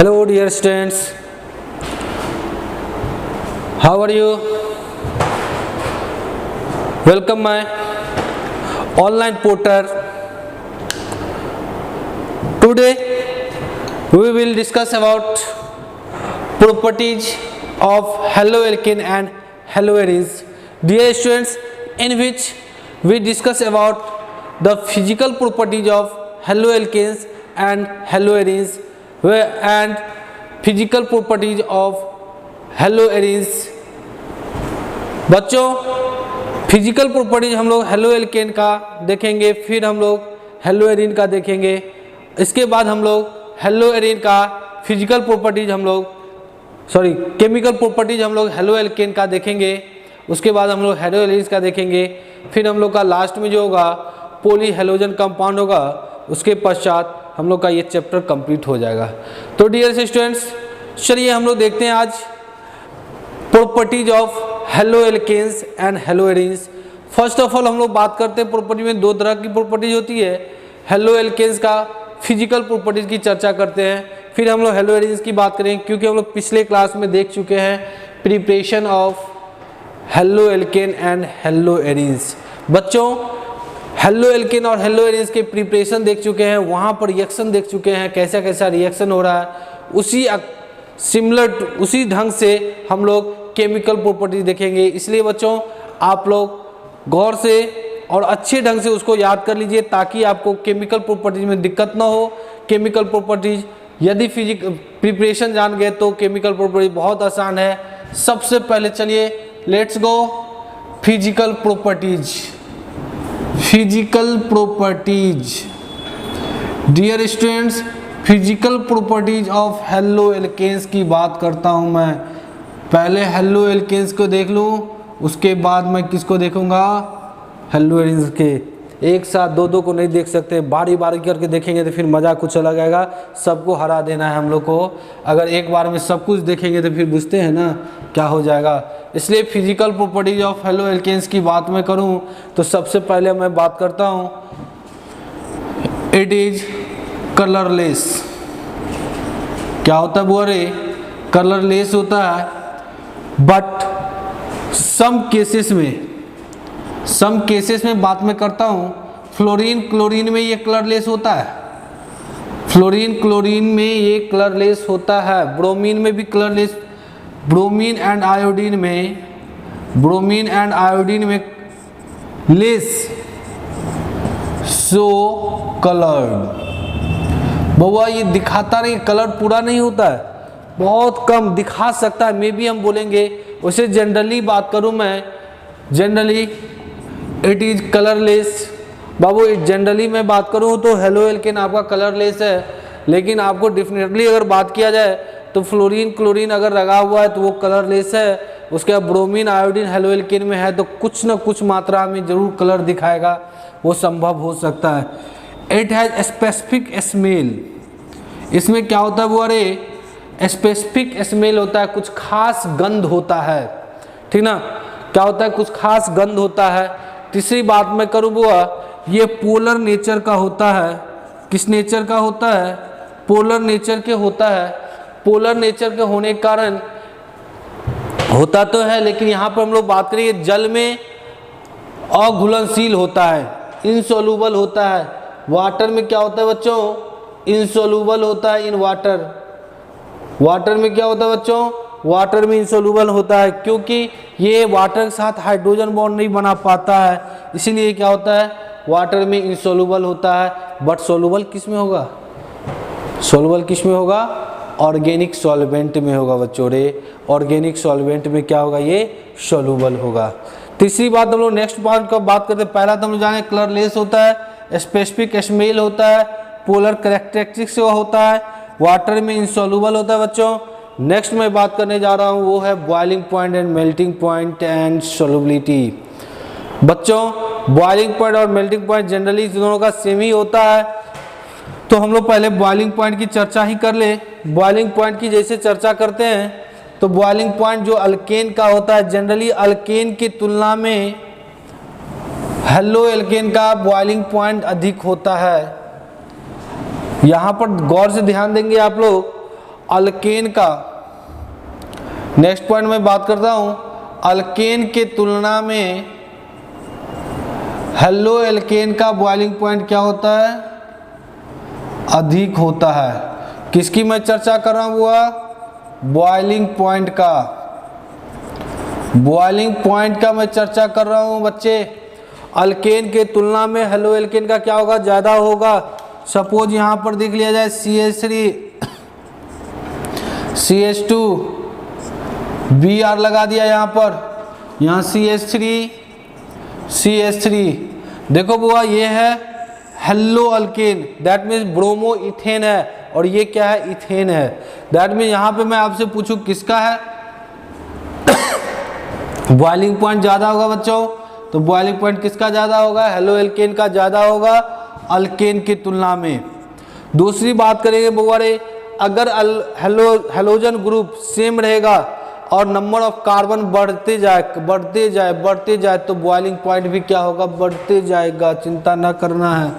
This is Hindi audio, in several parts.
Hello dear students, how are you? Welcome my online portal. Today we will discuss about properties of haloalkane and haloarenes. Dear students, in which we discuss about the physical properties of haloalkanes and haloarenes and physical properties of haloarenes. बच्चों, फिजिकल प्रॉपर्टीज हम लोग हेलोएल्केन का देखेंगे, फिर हम लोग हेलोएरीन का देखेंगे, इसके बाद हम लोग हेलोएरीन का फिजिकल प्रॉपर्टीज केमिकल प्रॉपर्टीज हम लोग हेलोएल्केन का देखेंगे, उसके बाद हम लोग हेलोएरीन्स का देखेंगे, फिर हम लोग का लास्ट में जो होगा पॉली हेलोजन कंपाउंड होगा, उसके पश्चात हम लोग का ये चैप्टर कंप्लीट हो जाएगा। तो डियर स्टूडेंट्स, चलिए हम लोग देखते हैं आज properties of haloalkanes and haloarenes. First of all हम लोग बात करते हैं प्रॉपर्टी में दो तरह की प्रॉपर्टीज होती है। हेलोएल्केन्स का फिजिकल प्रॉपर्टीज की चर्चा करते हैं, फिर हम लोग हेलोएरीन्स की बात करेंगे, क्योंकि हम लोग पिछले क्लास में देख चुके हैं preparation of haloalkane and haloarenes. बच्चों, हेलोएल्केन और हेलोएरीन्स के प्रिपरेशन देख चुके हैं, वहाँ पर रिएक्शन देख चुके हैं, कैसा कैसा रिएक्शन हो रहा है, उसी ढंग से हम लोग केमिकल प्रॉपर्टीज देखेंगे। इसलिए बच्चों आप लोग गौर से और अच्छे ढंग से उसको याद कर लीजिए, ताकि आपको केमिकल प्रॉपर्टीज में दिक्कत ना हो। केमिकल प्रॉपर्टीज यदि प्रिपरेशन जान गए तो केमिकल प्रॉपर्टीज बहुत आसान है। सबसे पहले चलिए let's go physical properties. Physical properties dear students, physical properties of haloalkanes की बात करता हूं मैं। पहले हेलोएल्केन्स को देख लूं, उसके बाद मैं किसको देखूंगा, हेलोएरीन्स के। एक साथ दो को नहीं देख सकते, बारी बारी करके देखेंगे तो फिर मज़ा कुछ अलग आएगा। सबको हरा देना है हम लोग को। अगर एक बार में सब कुछ देखेंगे तो फिर बुझते हैं ना क्या हो जाएगा। इसलिए फिजिकल प्रॉपर्टीज ऑफ हेलोएल्केन्स की बात मैं करूं तो सबसे पहले मैं बात करता हूं, इट इज कलरलेस। क्या होता है बुआरे, कलरलेस होता है, बट सम केसेस में बात मैं करता हूं, फ्लोरीन क्लोरीन में ये कलरलेस होता है, फ्लोरीन क्लोरीन में ये कलरलेस होता है, ब्रोमीन में भी कलरलेस, ब्रोमीन एंड आयोडीन में लेस सो कलर्ड। बउआ ये दिखाता नहीं, कलर पूरा नहीं होता है, बहुत कम दिखा सकता है, मे भी हम बोलेंगे। उसे जनरली बात करूं मैं, generally it is colourless. Babu generally मैं बात करूं तो हेलोएल्केन आपका कलरलेस है, लेकिन आपको डेफिनेटली अगर बात किया जाए तो फ्लोरीन क्लोरीन अगर लगा हुआ है तो वो कलरलेस है। उसके बाद ब्रोमीन आयोडीन हेलोएल्केन में है तो कुछ न कुछ मात्रा में जरूर कलर दिखाएगा, वो संभव हो सकता है। It has specific smell. इसमें क्या होता है वो, अरे स्पेसिफिक स्मेल होता है, कुछ खास गंध होता है, ठीक ना। क्या होता है, कुछ खास गंध होता है। तीसरी बात मैं करूँ बुआ, ये पोलर नेचर का होता है। किस नेचर का होता है, पोलर नेचर के होता है। पोलर नेचर के होने के कारण होता तो है, लेकिन यहाँ पर हम लोग बात करेंगे जल में अघुलनशील होता है, इनसोल्यूबल होता है। वाटर में क्या होता है बच्चों, इनसोल्यूबल होता है इन वाटर। वाटर में क्या होता है बच्चों, वाटर में इनसोल्यूबल होता है, क्योंकि ये वाटर के साथ हाइड्रोजन बॉन्ड नहीं बना पाता है, इसीलिए क्या होता है वाटर में इनसोल्यूबल होता है। बट सोल्यूबल किस में होगा, सोल्यूबल किस में होगा, ऑर्गेनिक सॉल्वेंट में होगा बच्चों रे। ऑर्गेनिक सॉल्वेंट में क्या होगा, ये सोल्यूबल होगा। तीसरी बात हम लोग नेक्स्ट पॉइंट का बात करते हैं। पहला तो हम लोग जाने कलरलेस होता है, स्पेसिफिक स्मेल होता है, पोलर कैरेक्टरिस्टिक्स होता है, वाटर में इनसोल्यूबल होता है बच्चों। नेक्स्ट मैं बात करने जा रहा हूँ वो है boiling point and melting point and solubility. बच्चों बॉइलिंग पॉइंट और मेल्टिंग पॉइंट जनरली दोनों का सेम ही होता है, तो हम लोग पहले बॉइलिंग पॉइंट की चर्चा ही कर ले। बॉइलिंग पॉइंट की जैसे चर्चा करते हैं तो बॉइलिंग पॉइंट जो अल्केन का होता है, जनरली अल्केन की तुलना में हेलोएल्केन का बॉइलिंग पॉइंट अधिक होता है। यहाँ पर गौर से ध्यान देंगे आप लोग, अल्केन का, नेक्स्ट पॉइंट में बात करता हूं, अल्केन के तुलना में हेलो एल्केन का बॉइलिंग पॉइंट क्या होता है, अधिक होता है। किसकी मैं चर्चा कर रहा हूं, वो बॉइलिंग पॉइंट का, बॉइलिंग पॉइंट का मैं चर्चा कर रहा हूं बच्चे। अल्केन के तुलना में हेलो एल्केन का क्या होगा, ज्यादा होगा। सपोज यहां पर देख लिया जाए CH3 CH2 Br लगा दिया यहां पर, यहां CH3 CH3, देखो बुआ ये है hello alkane, that means bromo ethane है, और ये क्या है, इथेन है। दैट मीन्स यहां पे मैं आपसे पूछूं किसका है बॉइलिंग पॉइंट ज्यादा होगा बच्चों, तो बॉइलिंग पॉइंट किसका ज्यादा होगा, हेलो एल्केन का ज्यादा होगा अल्केन की तुलना में। दूसरी बात करेंगे बुआ रे, अगर हेलोजन ग्रुप सेम रहेगा और नंबर ऑफ कार्बन बढ़ते जाए तो बॉइलिंग पॉइंट भी क्या होगा, बढ़ते जाएगा, चिंता ना करना है।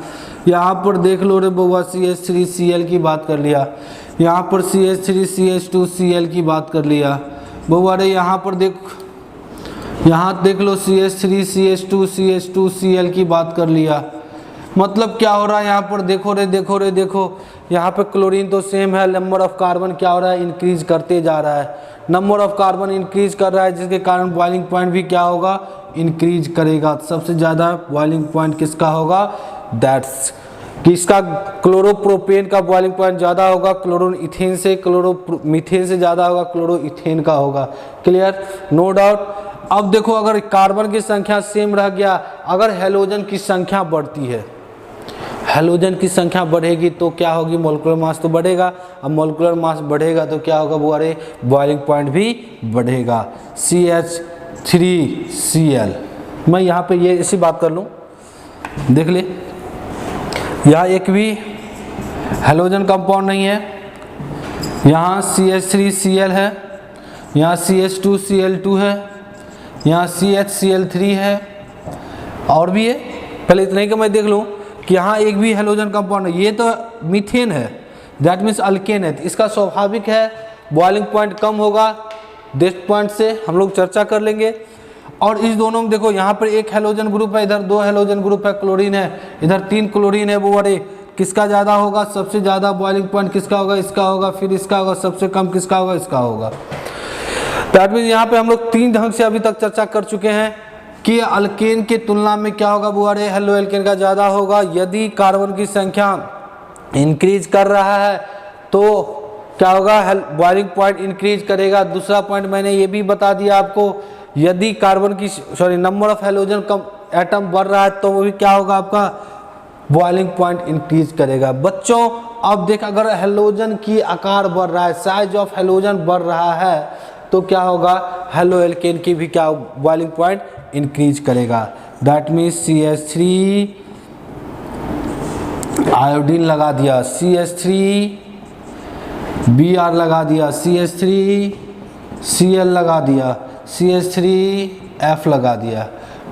यहाँ पर देख लो रे बउआ CH3Cl की बात कर लिया, यहाँ पर CH3CH2Cl की बात कर लिया बउआ रे, यहाँ पर देख लो CH3CH2CH2Cl की बात कर लिया। मतलब क्या हो रहा है यहाँ पर, देखो यहाँ पे क्लोरीन तो सेम है, नंबर ऑफ कार्बन क्या हो रहा है, इंक्रीज करते जा रहा है, नंबर ऑफ कार्बन इंक्रीज कर रहा है, जिसके कारण बॉइलिंग पॉइंट भी क्या होगा, इंक्रीज करेगा। सबसे ज़्यादा बॉइलिंग पॉइंट किसका होगा, दैट्स किसका, क्लोरोप्रोपेन का बॉइलिंग पॉइंट ज़्यादा होगा क्लोरोमीथेन से, क्लोरोमीथेन से ज़्यादा होगा क्लोरोइथेन का होगा। Clear, no doubt. अब देखो अगर कार्बन की संख्या सेम रह गया, अगर हेलोजन की संख्या बढ़ती है, हेलोजन की संख्या बढ़ेगी तो क्या होगी, मोलिकुलर मास तो बढ़ेगा, अब मोलिकुलर मास बढ़ेगा तो क्या होगा बुआ रे, बॉइलिंग पॉइंट भी बढ़ेगा। CH3Cl, मैं यहाँ पे ये इसी बात कर लूँ, देख ले, यहाँ एक भी हेलोजन कंपाउंड नहीं है, यहाँ CH3Cl है, यहाँ CH2Cl2 है, यहाँ CHCl3 है, और भी है। पहले इतना ही कि मैं देख लूँ कि यहाँ एक भी हेलोजन कंपाउंड है, ये तो मीथेन है, दैट मीन्स अल्केन है, इसका स्वाभाविक है बॉइलिंग पॉइंट कम होगा। नेक्स्ट पॉइंट से हम लोग चर्चा कर लेंगे। और इस दोनों में देखो यहाँ पर एक हेलोजन ग्रुप है, इधर 2 हेलोजन ग्रुप है, क्लोरीन है, इधर 3 क्लोरीन है, वो अरे किसका ज़्यादा होगा, सबसे ज़्यादा बॉइलिंग पॉइंट किसका होगा, इसका होगा, फिर इसका होगा, सबसे कम किसका होगा, इसका होगा। दैट मीन्स यहाँ पे हम लोग 3 ढंग से अभी तक चर्चा कर चुके हैं कि अल्केन के तुलना में क्या होगा बुआ रे, हेलो एल्केन का ज़्यादा होगा। यदि कार्बन की संख्या इंक्रीज कर रहा है तो क्या होगा, बॉइलिंग पॉइंट इंक्रीज करेगा। दूसरा पॉइंट मैंने ये भी बता दिया आपको, यदि कार्बन की number of halogen come atom बढ़ रहा है तो वो भी क्या होगा, आपका बॉइलिंग पॉइंट इंक्रीज करेगा। बच्चों अब देख, अगर हेलोजन की आकार बढ़ रहा है, साइज ऑफ हेलोजन बढ़ रहा है तो क्या होगा, हेलो एल्केन की भी क्या बॉइलिंग पॉइंट इंक्रीज करेगा। दैट मीन्स CH3 आयोडीन लगा दिया, CH3 Br लगा दिया, CH3Cl लगा दिया, CH3F लगा दिया।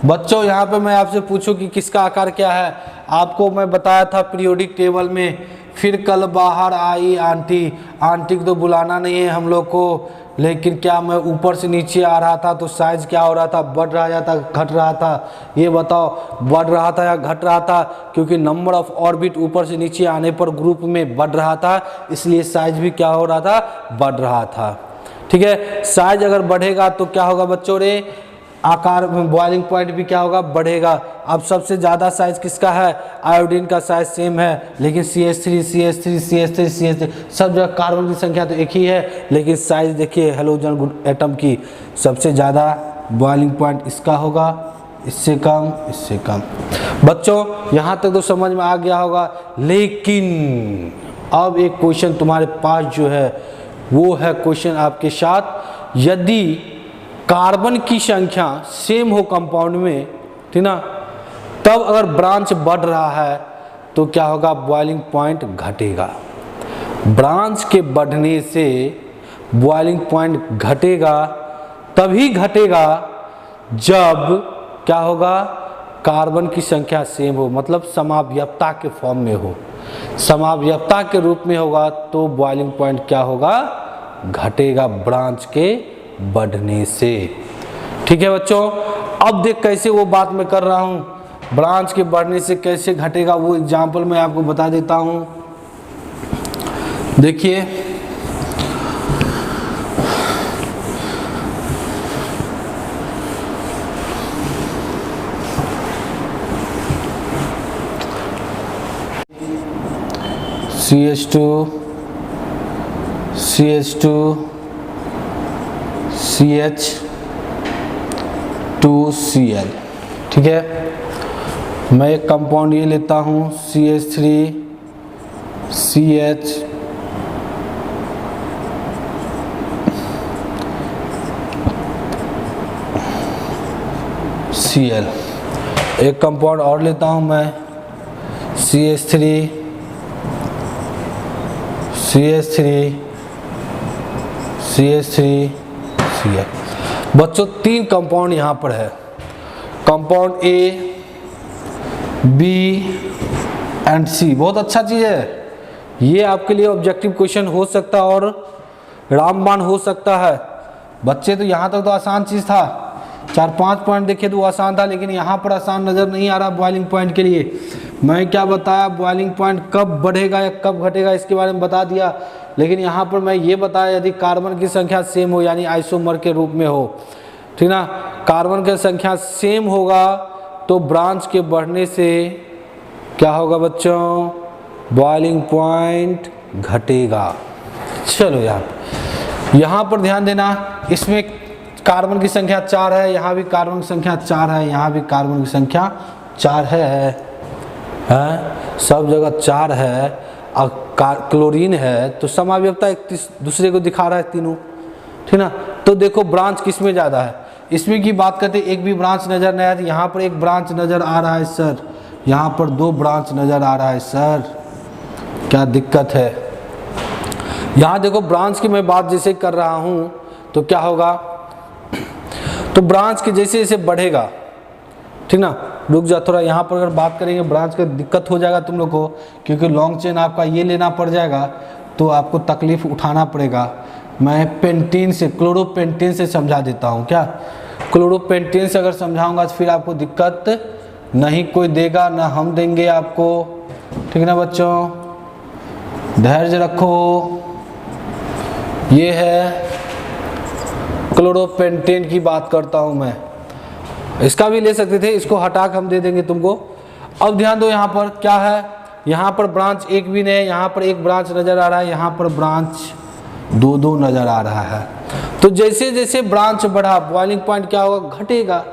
बच्चों यहाँ पे मैं आपसे पूछूं कि किसका आकार क्या है, आपको मैं बताया था पीरियोडिक टेबल में। फिर कल बाहर आई आंटी, आंटी को तो बुलाना नहीं है हम लोग को, लेकिन क्या मैं ऊपर से नीचे आ रहा था तो साइज क्या हो रहा था, बढ़ रहा था घट रहा था, ये बताओ बढ़ रहा था या घट रहा था, क्योंकि नंबर ऑफ ऑर्बिट ऊपर से नीचे आने पर ग्रुप में बढ़ रहा था, इसलिए साइज भी क्या हो रहा था, बढ़ रहा था। ठीक है, साइज अगर बढ़ेगा तो क्या होगा बच्चों रे, आकार में बॉइलिंग पॉइंट भी क्या होगा, बढ़ेगा। अब सबसे ज़्यादा साइज किसका है, आयोडीन का साइज सेम है, लेकिन CH3 सब जगह कार्बन की संख्या तो एक ही है, लेकिन साइज देखिए हेलोजन एटम की सबसे ज़्यादा बॉइलिंग पॉइंट इसका होगा, इससे कम, इससे कम। बच्चों यहाँ तक तो समझ में आ गया होगा, लेकिन अब एक क्वेश्चन तुम्हारे पास जो है वो है क्वेश्चन आपके साथ, यदि कार्बन की संख्या सेम हो कंपाउंड में, ठीक ना, तब अगर ब्रांच बढ़ रहा है तो क्या होगा, बॉइलिंग पॉइंट घटेगा। ब्रांच के बढ़ने से बॉइलिंग पॉइंट घटेगा, तभी घटेगा जब क्या होगा, कार्बन की संख्या सेम हो, मतलब समावयवता के फॉर्म में हो। समावयवता के रूप में होगा तो बॉइलिंग पॉइंट क्या होगा, घटेगा ब्रांच के बढ़ने से। ठीक है बच्चों, अब देख कैसे वो बात मैं कर रहा हूं, ब्रांच के बढ़ने से कैसे घटेगा वो एग्जाम्पल मैं आपको बता देता हूं। देखिए CH2 CH2 CH2Cl, ठीक है। मैं एक कंपाउंड ये लेता हूँ CH3CHCl। एक कंपाउंड और लेता हूँ मैं CH3CH3CL। बच्चों तीन कंपाउंड यहाँ पर है, compound A, B and C। बहुत अच्छा चीज़ है ये, आपके लिए ऑब्जेक्टिव क्वेश्चन हो सकता है और रामबाण हो सकता है। बच्चे तो यहाँ तक तो आसान चीज़ था, 4-5 पॉइंट देखे तो आसान था, लेकिन यहाँ पर आसान नज़र नहीं आ रहा बॉइलिंग पॉइंट के लिए। मैं क्या बताया, बॉइलिंग पॉइंट कब बढ़ेगा या कब घटेगा इसके बारे में बता दिया, लेकिन यहाँ पर मैं ये बताया यदि कार्बन की संख्या सेम हो यानी आइसोमर के रूप में हो, ठीक ना, कार्बन की संख्या सेम होगा तो ब्रांच के बढ़ने से क्या होगा बच्चों, बॉइलिंग पॉइंट घटेगा। चलो यहाँ पर ध्यान देना, इसमें कार्बन की संख्या 4 है, यहाँ भी कार्बन की संख्या 4 है, यहाँ भी कार्बन की संख्या 4 है, सब जगह 4 है और क्लोरीन है, तो समावयवता एक दूसरे को दिखा रहा है तीनों, ठीक ना। तो देखो ब्रांच किस में ज़्यादा है, इसमें की बात करते एक भी ब्रांच नज़र नहीं आती, यहाँ पर एक ब्रांच नज़र आ रहा है सर, यहाँ पर 2 ब्रांच नज़र आ रहा है सर, क्या दिक्कत है। यहाँ देखो ब्रांच की मैं बात जैसे कर रहा हूँ तो क्या होगा, तो ब्रांच के जैसे जैसे बढ़ेगा, ठीक ना, रुक जा थोड़ा, यहाँ पर अगर बात करेंगे ब्रांच का दिक्कत हो जाएगा तुम लोग को, क्योंकि लॉन्ग चेन आपका ये लेना पड़ जाएगा तो आपको तकलीफ उठाना पड़ेगा। मैं पेंटीन से, क्लोरोपेंटीन से समझा देता हूँ, क्या क्लोरोपेंटीन से अगर समझाऊंगा तो फिर आपको दिक्कत नहीं कोई देगा, ना हम देंगे आपको, ठीक ना बच्चों, धैर्य रखो। ये है क्लोरोपेंटेन की बात करता हूं मैं, इसका भी ले सकते थे, इसको हटा के हम दे देंगे तुमको। अब ध्यान दो यहाँ पर क्या है, यहाँ पर ब्रांच एक भी नहीं है, यहाँ पर एक ब्रांच नजर आ रहा है, यहाँ पर ब्रांच 2 नजर आ रहा है। तो जैसे जैसे ब्रांच बढ़ा बॉइलिंग पॉइंट क्या होगा, घटेगा।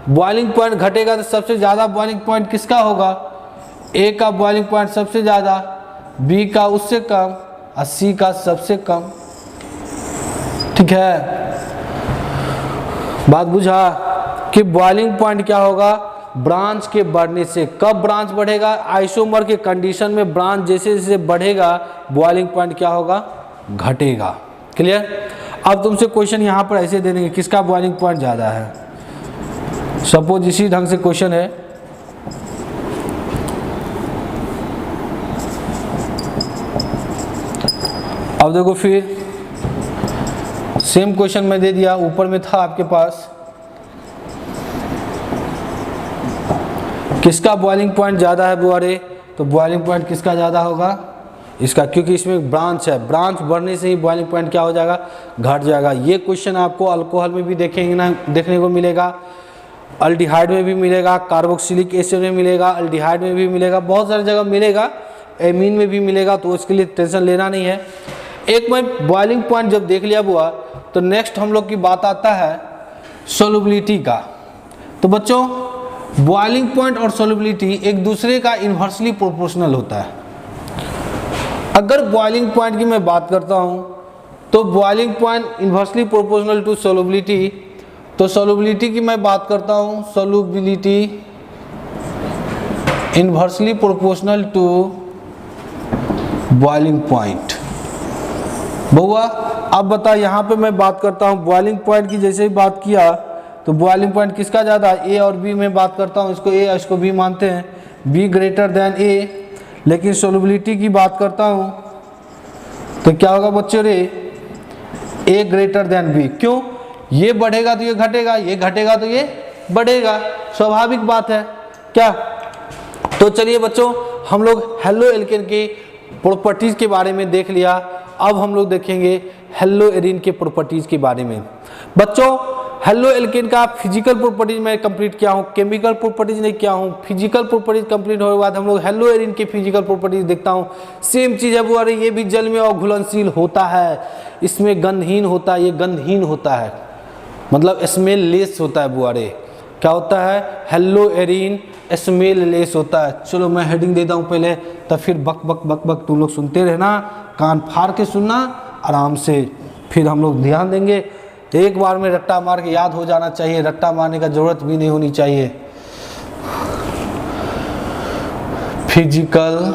बॉइलिंग पॉइंट घटेगा तो सबसे ज्यादा बॉइलिंग पॉइंट किसका होगा, ए का बॉइलिंग पॉइंट सबसे ज्यादा, बी का उससे कम और सी का सबसे कम, ठीक है। बात बुझा कि बॉइलिंग पॉइंट क्या होगा, ब्रांच के बढ़ने से। कब ब्रांच बढ़ेगा, आइसोमर के कंडीशन में ब्रांच जैसे जैसे बढ़ेगा बॉइलिंग पॉइंट क्या होगा, घटेगा। क्लियर। अब तुमसे क्वेश्चन यहाँ पर ऐसे दे देंगे किसका बॉइलिंग पॉइंट ज़्यादा है, सपोज इसी ढंग से क्वेश्चन है, अब देखो फिर सेम क्वेश्चन मैं दे दिया, ऊपर में था आपके पास किसका बॉइलिंग पॉइंट ज़्यादा है बुआरे, तो बॉइलिंग पॉइंट किसका ज़्यादा होगा, इसका, क्योंकि इसमें ब्रांच है, ब्रांच बढ़ने से ही बॉइलिंग पॉइंट क्या हो जाएगा, घट जाएगा। ये क्वेश्चन आपको अल्कोहल में भी देखेंगे ना, देखने को मिलेगा, अल्डिहाइड में भी मिलेगा, कार्बोक्सिलिक एसिड में मिलेगा, अल्डिहाइड में भी मिलेगा, बहुत सारी जगह मिलेगा, एमीन में भी मिलेगा, तो उसके लिए टेंशन लेना नहीं है। एक मैं बॉइलिंग पॉइंट जब देख लिया बुआ, तो नेक्स्ट हम लोग की बात आता है सोलबिलिटी का। तो बच्चों बॉइलिंग पॉइंट और सोलबिलिटी एक दूसरे का इन्वर्सली प्रोपोर्शनल होता है। अगर बॉइलिंग पॉइंट की मैं बात करता हूं तो boiling point inversely proportional to solubility, तो सोलबिलिटी की मैं बात करता हूं, solubility inversely proportional to boiling point. बउआ अब बता, यहाँ पे मैं बात करता हूँ बॉइलिंग पॉइंट की, जैसे ही बात किया तो बॉइलिंग पॉइंट किसका ज़्यादा, ए और बी में बात करता हूँ, इसको ए इसको बी मानते हैं, बी ग्रेटर देन ए, लेकिन सोल्युबिलिटी की बात करता हूँ तो क्या होगा बच्चों रे, A ग्रेटर देन B। क्यों? ये बढ़ेगा तो ये घटेगा, ये घटेगा तो ये बढ़ेगा, स्वाभाविक बात है क्या। तो चलिए बच्चों, हम लोग हेलो एल्केन की प्रॉपर्टीज के बारे में देख लिया। अब हम लोग देखेंगे हेलो एरीन के प्रॉपर्टीज के बारे में। बच्चों हेलो एल्केन का फिजिकल प्रॉपर्टीज मैं कंप्लीट किया हूँ, केमिकल प्रॉपर्टीज नहीं किया हूँ। फिजिकल प्रॉपर्टीज कंप्लीट होने के बाद हम लोग हेलो एरीन के फिजिकल प्रॉपर्टीज देखता हूँ। सेम चीज है बुआरे, ये भी जल में अघुलनशील होता है, इसमें गंधहीन होता है, ये गंधहीन होता है, मतलब स्मेल लेस होता है बुआरे। क्या होता है? हेलो एरीन स्मेल लेस होता है। चलो मैं हेडिंग देता हूँ पहले, तब फिर बक बक बक बक तुम लोग सुनते रहना, कान फाड़ के सुनना आराम से, फिर हम लोग ध्यान देंगे। एक बार में रट्टा मार के याद हो जाना चाहिए, रट्टा मारने का जरूरत भी नहीं होनी चाहिए। Physical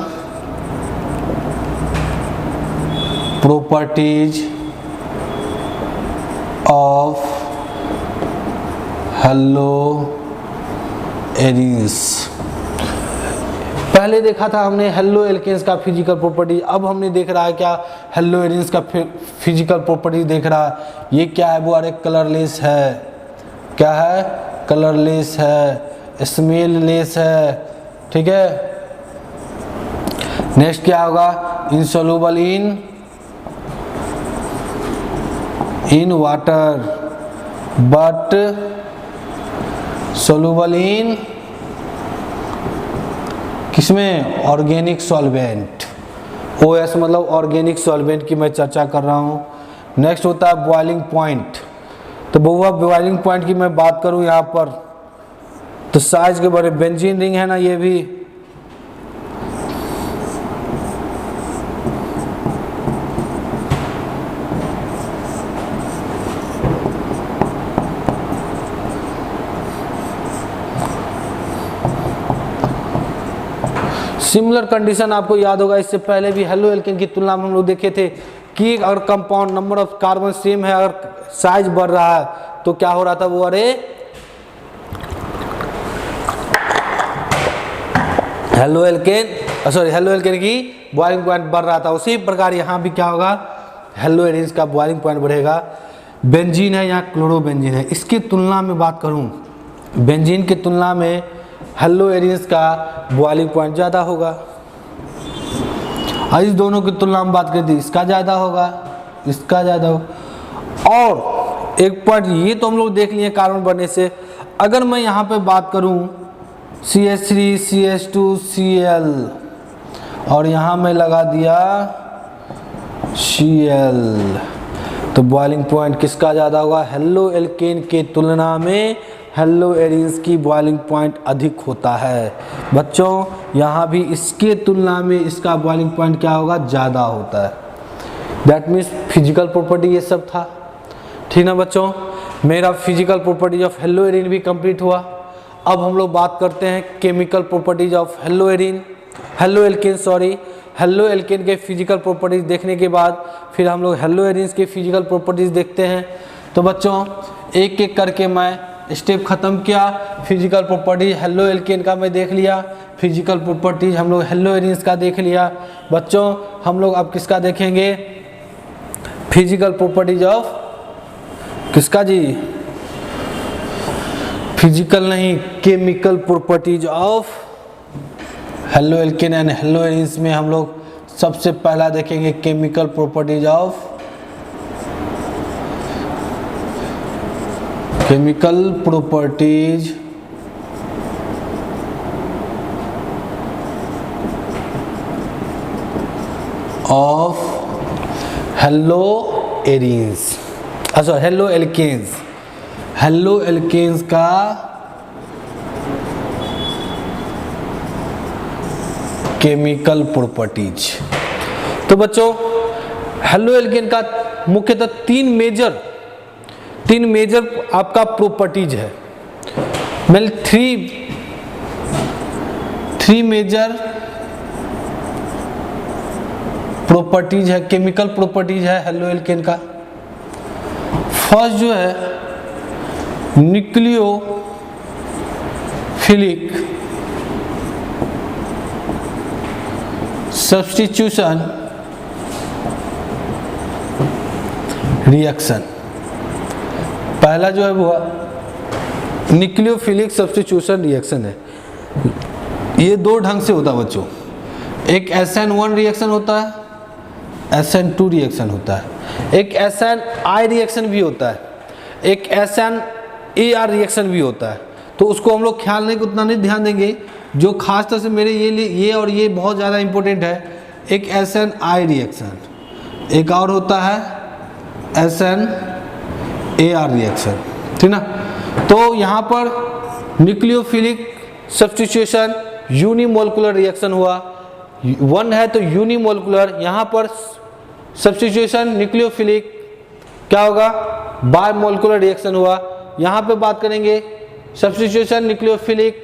properties of hello arenes. पहले देखा था हमने हेलो एल्केन्स का फिजिकल प्रॉपर्टी, अब हमने देख रहा है क्या, हेलो एरीन्स का फिजिकल प्रॉपर्टी देख रहा है। ये क्या है बुआरे? कलरलेस है। क्या है? कलरलेस है, स्मेल लेस है, ठीक है। नेक्स्ट क्या होगा? Insoluble in water but soluble in किसमें? Organic solvent. OS मतलब ऑर्गेनिक सॉल्वेंट की मैं चर्चा कर रहा हूँ। नेक्स्ट होता है बॉइलिंग पॉइंट। तो बहुआ बॉइलिंग पॉइंट की मैं बात करूँ यहाँ पर, तो साइज के बड़े बेंजीन रिंग है ना, ये भी सिमिलर कंडीशन आपको याद होगा, इससे पहले भी हेलो एल्केन की तुलना में हम लोग देखे थे कि अगर compound number of carbon same है, अगर साइज बढ़ रहा है तो क्या हो रहा था वो, अरे हेलो एल्केन की बॉइलिंग पॉइंट बढ़ रहा था। उसी प्रकार यहाँ भी क्या होगा, हेलो एरीन्स का बॉइलिंग पॉइंट बढ़ेगा। बेंजीन है, यहाँ क्लोरोबेंजीन है, इसकी तुलना में बात करूँ, बेंजीन की तुलना में हेलो एरीन्स का बॉइलिंग पॉइंट ज़्यादा होगा। इस दोनों की तुलना में बात करती, इसका ज़्यादा होगा, इसका ज़्यादा होगा। और एक पॉइंट ये तो हम लोग देख लिए कार्बन बढ़ने से। अगर मैं यहाँ पे बात करूँ CH3 CH2 Cl और यहाँ मैं लगा दिया Cl, तो बॉइलिंग पॉइंट किसका ज़्यादा होगा? हेलो एल्केन के तुलना में हेलो एरीन्स की बॉइलिंग पॉइंट अधिक होता है। बच्चों यहाँ भी इसके तुलना में इसका बॉइलिंग पॉइंट क्या होगा? ज़्यादा होता है। दैट मीन्स फिजिकल प्रॉपर्टी ये सब था, ठीक ना बच्चों। मेरा physical properties of hello arene भी कंप्लीट हुआ। अब हम लोग बात करते हैं chemical properties of halo alkane के फिजिकल प्रॉपर्टीज देखने के बाद फिर हम लोग हेलो एरीन्स के फिजिकल प्रॉपर्टीज देखते हैं। तो बच्चों एक एक करके मैं स्टेप खत्म किया। फिजिकल प्रॉपर्टीज हेलो एल्केन का मैं देख लिया, फिजिकल प्रॉपर्टीज हम लोग हेलो एरीन्स का देख लिया। बच्चों हम लोग अब किसका देखेंगे? फिजिकल प्रॉपर्टीज ऑफ किसका जी? फिजिकल नहीं, chemical properties of halo alkane and hello arenes में हम लोग सबसे पहला देखेंगे chemical properties of hello arenes, अच्छा हेलो एल्केन्स का केमिकल प्रॉपर्टीज। तो बच्चों हेलो एल्केन का मुख्यतः तीन मेजर आपका प्रॉपर्टीज है। मतलब थ्री मेजर प्रॉपर्टीज है, केमिकल प्रॉपर्टीज है हेलो एल्केन का। फर्स्ट जो है न्यूक्लियोफिलिक सब्स्टिट्यूशन रिएक्शन। पहला जो है वो न्यूक्लियोफिलिक सब्स्टिट्यूशन रिएक्शन है। ये दो ढंग से होता है बच्चों, एक SN1 रिएक्शन होता है, SN2 रिएक्शन होता है, एक SNI रिएक्शन भी होता है, एक SNAR रिएक्शन भी होता है। तो उसको हम लोग ख्याल नहीं, उतना नहीं ध्यान देंगे। जो खास तौर से मेरे ये और ये बहुत ज़्यादा इंपॉर्टेंट है। एक SNI रिएक्शन, एक और होता है SNAR रिएक्शन, ठीक ना। तो यहाँ पर न्यूक्लियोफिलिक सब्स्टिट्यूशन यूनिमोलिकुलर रिएक्शन हुआ, 1 है तो यूनिमोलिकुलर। यहाँ पर सब्स्टिट्यूशन न्यूक्लियोफिलिक क्या होगा, बायमोलिकुलर रिएक्शन हुआ। यहाँ पे बात करेंगे सब्स्टिट्यूशन न्यूक्लियोफिलिक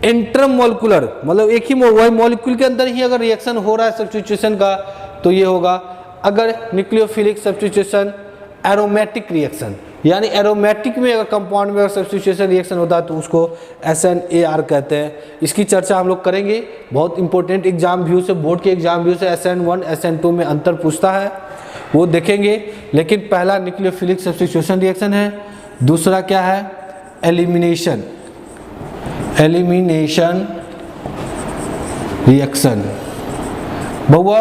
इंटरमोलिकुलर, मतलब एक ही वही मॉलिक्यूल के अंदर ही अगर रिएक्शन हो रहा है सब्स्टिट्यूशन का तो ये होगा। अगर न्यूक्लियोफिलिक सब्स्टिट्यूशन एरोमेटिक रिएक्शन, यानी एरोमेटिक में अगर कंपाउंड में अगर सब्स्टिट्यूशन रिएक्शन होता है तो उसको SNAR कहते हैं। इसकी चर्चा हम लोग करेंगे, बहुत इंपॉर्टेंट एग्जाम व्यू से, बोर्ड के एग्जाम व्यू से SN1 SN2 में अंतर पूछता है, वो देखेंगे। लेकिन पहला न्यूक्लियोफिलिक सब्स्टिट्यूशन रिएक्शन है। दूसरा क्या है, एलिमिनेशन रिएक्शन। बहुआ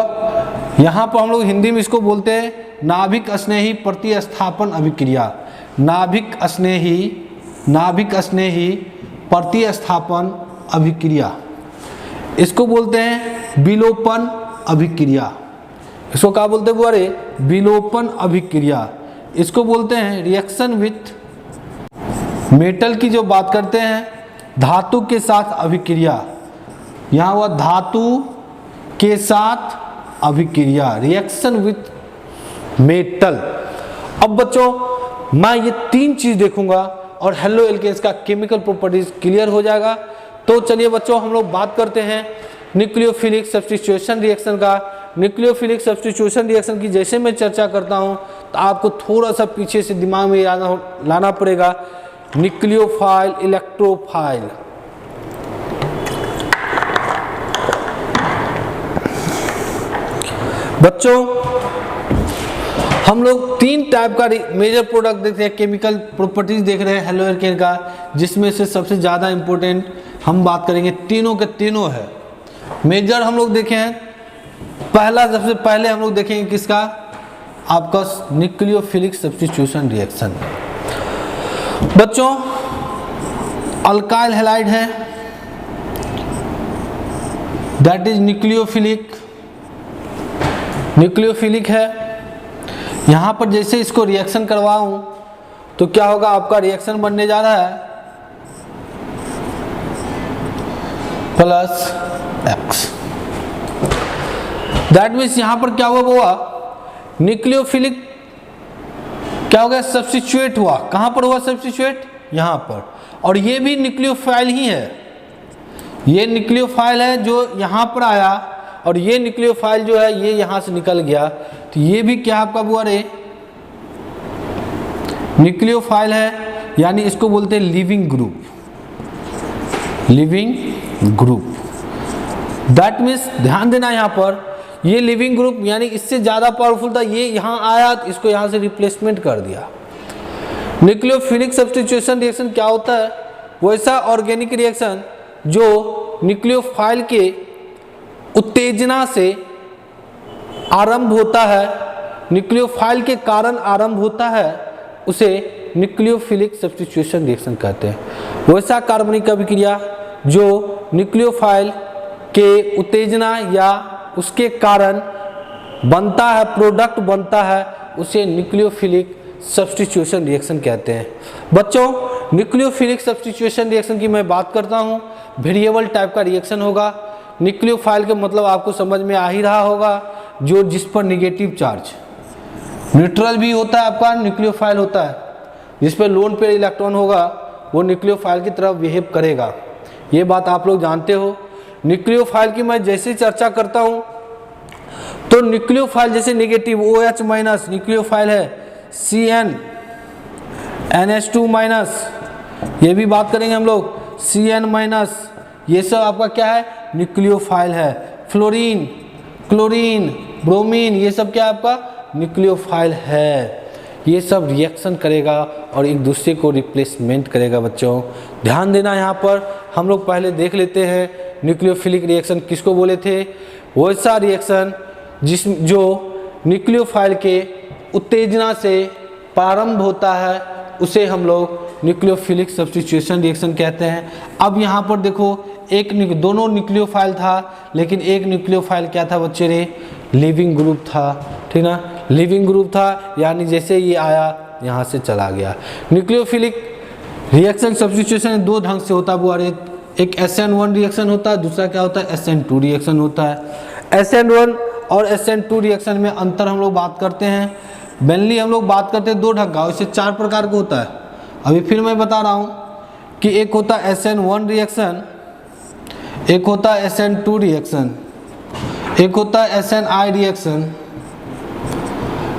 यहाँ पर हम लोग हिंदी में इसको बोलते हैं नाभिक स्नेही प्रतिस्थापन अभिक्रिया। नाभिक स्नेही प्रतिस्थापन अभिक्रिया, इसको बोलते हैं विलोपन अभिक्रिया। इसको क्या बोलते हैं बुआरे, विलोपन अभिक्रिया। इसको बोलते हैं रिएक्शन विथ मेटल की जो बात करते हैं, धातु के साथ अभिक्रिया। यहाँ हुआ धातु के साथ अभिक्रिया, रिएक्शन विथ मेटल। अब बच्चों मैं ये 3 चीज देखूंगा और हेलो एल्केन्स का केमिकल प्रॉपर्टीज क्लियर हो जाएगा। तो चलिए बच्चों हम लोग बात करते हैं न्यूक्लियोफिलिक सब्स्टिट्यूशन रिएक्शन का। न्यूक्लियोफिलिक सब्स्टिट्यूशन रिएक्शन की जैसे मैं चर्चा करता हूं तो आपको थोड़ा सा पीछे से दिमाग में लाना पड़ेगा। Nucleophile, electrophile. बच्चों हम लोग 3 टाइप का मेजर प्रोडक्ट देखते हैं, केमिकल प्रॉपर्टीज देख रहे हैं हेलो एल्केन का, जिसमें से सबसे ज़्यादा इंपॉर्टेंट हम बात करेंगे, तीनों के तीनों है मेजर। हम लोग देखे हैं पहला, सबसे पहले हम लोग देखेंगे किसका, आपका न्यूक्लियोफिलिक सब्स्टिट्यूशन रिएक्शन। बच्चों अल्काइल हैलाइड है, दैट इज न्यूक्लियोफिलिक है। यहां पर जैसे इसको रिएक्शन करवाऊं तो क्या होगा, आपका रिएक्शन बनने जा रहा है +X। दैट मीन्स यहां पर क्या हुआ, न्यूक्लियोफिलिक क्या हो गया, सब्स्टिट्यूट हुआ। कहां पर हुआ सब्स्टिट्यूट, यहां पर। और ये भी न्यूक्लियोफाइल ही है, ये न्यूक्लियोफाइल है जो यहां पर आया, और ये न्यूक्लियोफाइल जो है ये यहां से निकल गया। तो ये भी क्या आपका बुआ रे, न्यूक्लियोफाइल है, यानी इसको बोलते हैं लिविंग ग्रुप। दैट मीन्स ध्यान देना यहां पर, ये लिविंग ग्रुप यानी इससे ज्यादा पावरफुल था, ये यहां आया तो इसको यहां से रिप्लेसमेंट कर दिया। न्यूक्लियोफिलिक सब्स्टिट्यूशन रिएक्शन क्या होता है, वैसा ऑर्गेनिक रिएक्शन जो न्यूक्लियोफाइल के उत्तेजना से आरंभ होता है, न्यूक्लियोफाइल के कारण आरंभ होता है, उसे न्यूक्लियोफिलिक सब्स्टिट्यूशन रिएक्शन कहते हैं। वैसा कार्बनिक अभिक्रिया जो न्यूक्लियोफाइल के उत्तेजना या उसके कारण बनता है, प्रोडक्ट बनता है, उसे न्यूक्लियोफिलिक सब्स्टिट्यूशन रिएक्शन कहते हैं। बच्चों न्यूक्लियोफिलिक सब्स्टिट्यूशन रिएक्शन की मैं बात करता हूँ, वेरिएबल टाइप का रिएक्शन होगा। न्यूक्लियोफाइल के मतलब आपको समझ में आ ही रहा होगा, जो जिस पर निगेटिव चार्ज, न्यूट्रल भी होता है आपका, न्यूक्लियोफाइल होता है, जिस पर लोन पेयर इलेक्ट्रॉन होगा वो न्यूक्लियोफाइल की तरफ बिहेव करेगा। ये बात आप लोग जानते हो। न्यूक्लियोफाइल की मैं जैसे चर्चा करता हूँ तो न्यूक्लियोफाइल जैसे निगेटिव OH माइनस न्यूक्लियोफाइल है, CN NH2 माइनस, ये भी बात करेंगे हम लोग, CN माइनस, ये सब आपका क्या है, न्यूक्लियोफाइल है। फ्लोरीन क्लोरीन, ब्रोमीन, ये सब क्या आपका न्यूक्लियोफाइल है। ये सब रिएक्शन करेगा और एक दूसरे को रिप्लेसमेंट करेगा। बच्चों ध्यान देना, यहाँ पर हम लोग पहले देख लेते हैं न्यूक्लियोफिलिक रिएक्शन किसको बोले थे। वैसा रिएक्शन जो न्यूक्लियोफाइल के उत्तेजना से प्रारंभ होता है उसे हम लोग न्यूक्लियोफिलिक सब्स्टिट्यूशन रिएक्शन कहते हैं। अब यहाँ पर देखो दोनों न्यूक्लियोफाइल था, लेकिन एक न्यूक्लियोफाइल क्या था बच्चे रे, लिविंग ग्रुप था, ठीक ना, लिविंग ग्रुप था, यानी जैसे ये आया यहाँ से चला गया। न्यूक्लियोफिलिक रिएक्शन सब्स्टिट्यूशन दो ढंग से होता है वो, एक SN1 रिएक्शन होता है, दूसरा क्या होता है SN2 रिएक्शन होता है। SN1 और SN2 रिएक्शन में अंतर हम लोग बात करते हैं, मेनली हम लोग बात करते हैं दो ढंग का, इससे 4 प्रकार का होता है। अभी फिर मैं बता रहा हूँ कि एक होता है SN1 रिएक्शन, एक होता है SN2 रिएक्शन, एक होता है SNI रिएक्शन,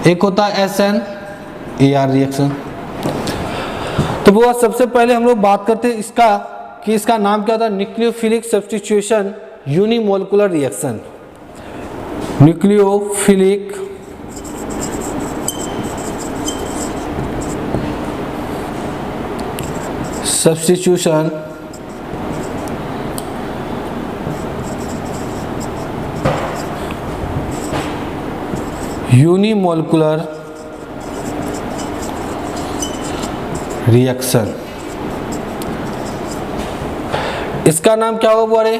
एक होता है SNAR रिएक्शन। तो वो सबसे पहले हम लोग बात करते हैं इसका कि इसका नाम क्या होता है, nucleophilic substitution unimolecular reaction. Nucleophilic substitution unimolecular reaction. इसका नाम क्या होगा बोले,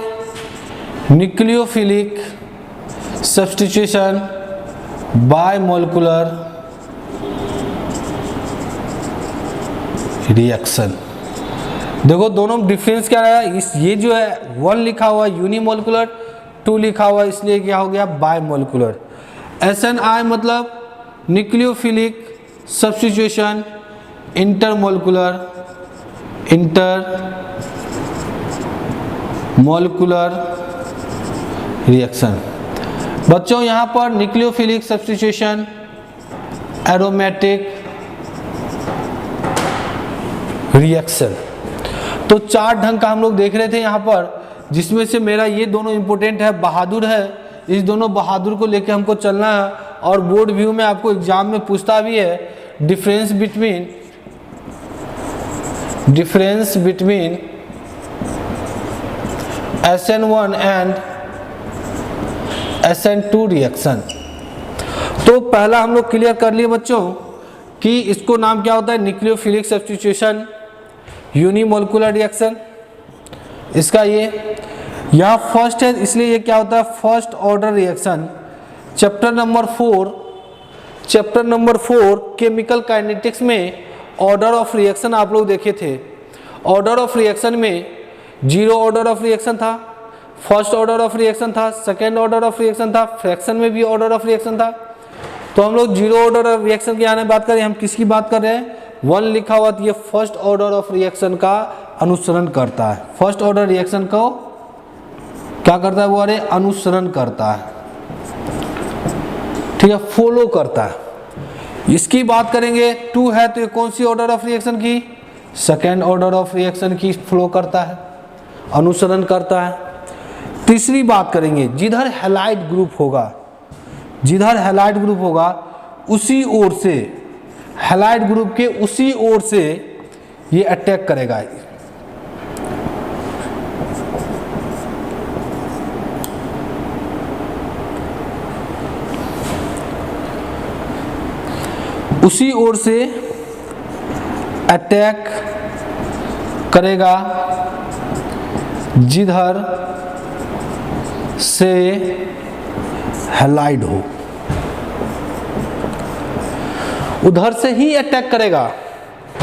न्यूक्लियोफिलिक सब्स्टिट्यूशन बायमोलिकुलर रिएक्शन। देखो दोनों डिफरेंस क्या है, ये जो है 1 लिखा हुआ यूनिमोलिकुलर, 2 लिखा हुआ इसलिए क्या हो गया बायमोलिकुलर। SNI मतलब न्यूक्लियोफिलिक सब्स्टिट्यूशन इंटरमोलिकुलर रिएक्शन। बच्चों यहाँ पर न्यूक्लियोफिलिक सब्स्टिट्यूशन एरोमेटिक रिएक्शन, तो 4 ढंग का हम लोग देख रहे थे यहाँ पर, जिसमें से मेरा ये दोनों इंपॉर्टेंट है, बहादुर है। इस दोनों बहादुर को लेके हमको चलना है और बोर्ड व्यू में आपको एग्जाम में पूछता भी है difference between SN1 and SN2 reaction. तो पहला हम लोग क्लियर कर लिए बच्चों कि इसको नाम क्या होता है, न्यूक्लियोफिलिक सब्स्टिट्यूशन यूनिमोलिकुलर रिएक्शन। इसका ये यहाँ फर्स्ट है, इसलिए ये क्या होता है first order reaction. Chapter number 4 chemical kinetics में ऑर्डर ऑफ रिएक्शन आप लोग देखे थे। ऑर्डर ऑफ रिएक्शन में 0 ऑर्डर ऑफ रिएक्शन था, फर्स्ट ऑर्डर ऑफ रिएक्शन था, सेकेंड ऑर्डर ऑफ रिएक्शन था, फ्रैक्शन में भी ऑर्डर ऑफ रिएक्शन था। तो हम लोग 0 ऑर्डर ऑफ रिएक्शन की आने बात करें, हम किसकी बात कर रहे हैं, 1 लिखा हुआ तो ये फर्स्ट ऑर्डर ऑफ रिएक्शन का अनुसरण करता है। फर्स्ट ऑर्डर रिएक्शन को क्या करता है वो, अरे अनुसरण करता है, ठीक है, फॉलो करता है। इसकी बात करेंगे 2 है तो ये कौन सी ऑर्डर ऑफ रिएक्शन की, सेकेंड ऑर्डर ऑफ रिएक्शन की फ्लो करता है, अनुसरण करता है। तीसरी बात करेंगे जिधर हैलाइड ग्रुप होगा उसी ओर से, हैलाइड ग्रुप के उसी ओर से ये अटैक करेगा। उसी ओर से अटैक करेगा जिधर से हैलाइड हो, उधर से ही अटैक करेगा।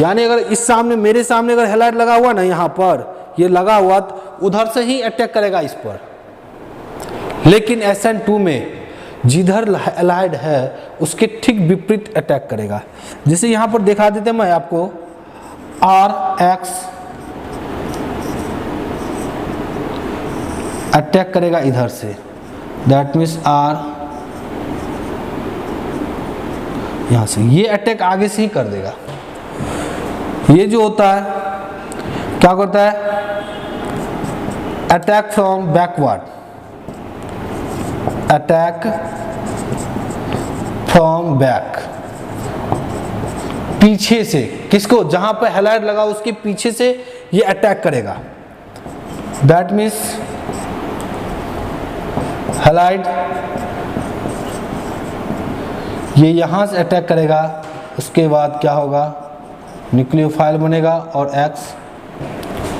यानी अगर इस सामने, मेरे सामने अगर हैलाइड लगा हुआ ना, यहाँ पर ये लगा हुआ, तो उधर से ही अटैक करेगा इस पर। लेकिन SN2 में जिधर हैलाइड है उसके ठीक विपरीत अटैक करेगा। जैसे यहाँ पर दिखा देते मैं आपको, RX अटैक करेगा इधर से, दैट मीन्स R यहाँ से, ये अटैक आगे से ही कर देगा। ये जो होता है क्या करता है, attack from backward, attack from back, पीछे से, किसको, जहां पर हैलाइड लगा उसके पीछे से ये अटैक करेगा। दैट मीन्स हैलाइड ये यहां से अटैक करेगा, उसके बाद क्या होगा, न्यूक्लियोफाइल बनेगा और एक्स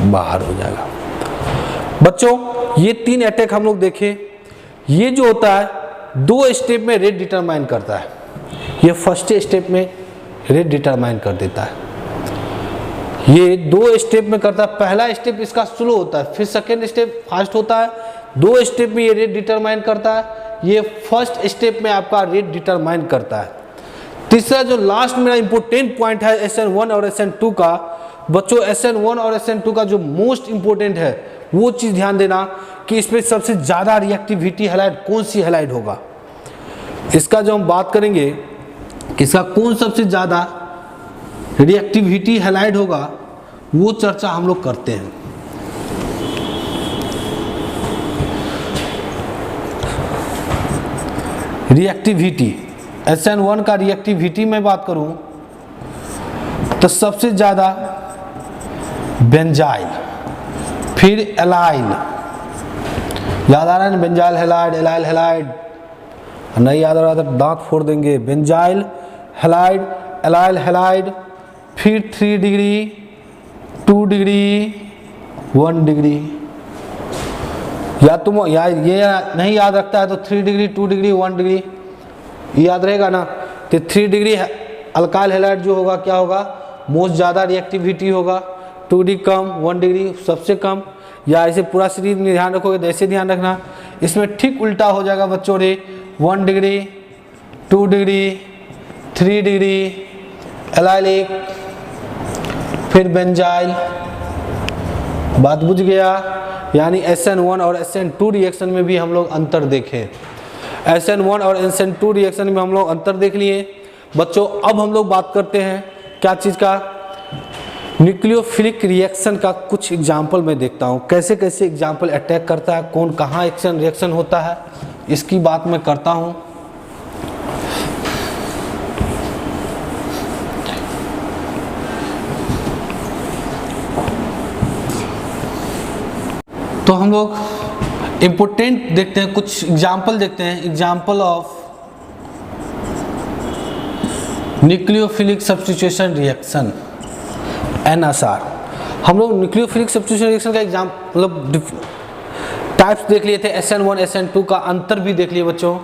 बाहर हो जाएगा। बच्चों ये 3 अटैक हम लोग देखे। ये जो होता है 2 स्टेप में रेट डिटरमाइन करता है। ये फर्स्ट स्टेप में रेट डिटरमाइन कर देता है, ये 2 स्टेप में करता है। पहला स्टेप इसका स्लो होता है, फिर सेकेंड स्टेप फास्ट होता है। 2 स्टेप में ये रेट डिटरमाइन करता है, ये फर्स्ट स्टेप में आपका रेट डिटरमाइन करता है। तीसरा जो लास्ट मेरा इंपॉर्टेंट पॉइंट है SN1 और SN2 का, बच्चों SN1 और SN2 का जो मोस्ट इंपॉर्टेंट है वो चीज ध्यान देना कि इसमें सबसे ज्यादा रिएक्टिविटी हैलाइड कौन सी हैलाइड होगा। इसका जो हम बात करेंगे कि इसका कौन सबसे ज्यादा रिएक्टिविटी हैलाइड होगा, वो चर्चा हम लोग करते हैं। रिएक्टिविटी SN1 का रिएक्टिविटी में बात करूं तो सबसे ज्यादा बेंजाइल, फिर एलाइल, याद आ रहा है ना, बेंजाइल हैलाइड, एलाइल हैलाइड, नहीं याद आ रहा तो दांत फोड़ देंगे। बेंजाइल हैलाइड, एलाइल हैलाइड, फिर 3 डिग्री, 2 डिग्री, 1 डिग्री। या तुम या ये नहीं याद रखता है तो 3 डिग्री, 2 डिग्री, 1 डिग्री याद रहेगा ना। तो 3 डिग्री अल्काइल हैलाइड जो होगा क्या होगा, मोस्ट ज़्यादा रिएक्टिविटी होगा। 2 डिग्री कम, 1 डिग्री सबसे कम। या ऐसे पूरा सीरीज में ध्यान रखोगे तो ऐसे ध्यान रखना। इसमें ठीक उल्टा हो जाएगा बच्चों रे, 1 डिग्री, 2 डिग्री, 3 डिग्री, एलाइल 1, फिर बेंजाइल। बात बुझ गया। यानी SN1 और SN2 रिएक्शन में भी हम लोग अंतर देखें। SN1 और SN2 रिएक्शन में हम लोग अंतर देख लिए बच्चों। अब हम लोग बात करते हैं क्या चीज़ का, न्यूक्लियोफिलिक रिएक्शन का कुछ एग्जाम्पल मैं देखता हूँ, कैसे कैसे एग्जाम्पल अटैक करता है, कौन कहाँ एक्शन रिएक्शन होता है, इसकी बात मैं करता हूँ। तो हम लोग इम्पोर्टेंट देखते हैं, कुछ एग्जाम्पल देखते हैं। Example of nucleophilic substitution reaction NSR। हम लोग न्यूक्लियोफिलिक सब्स्टिट्यूशन रिएक्शन का एग्जाम मतलब टाइप्स देख लिए थे, SN1 SN2 का अंतर भी देख लिए बच्चों।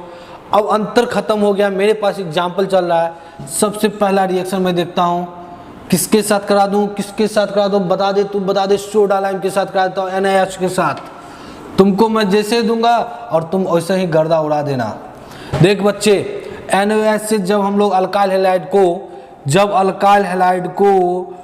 अब अंतर खत्म हो गया, मेरे पास एग्जाम्पल चल रहा है। सबसे पहला रिएक्शन मैं देखता हूँ, किसके साथ करा दूँ, किसके साथ करा दूँ, बता दे, तू बता दे। सोडा लाइम के साथ करा देता हूँ, NaH के साथ। तुमको मैं जैसे दूंगा और तुम वैसे ही गर्दा उड़ा देना। देख बच्चे, NaOH से जब हम लोग अल्काइल हैलाइड को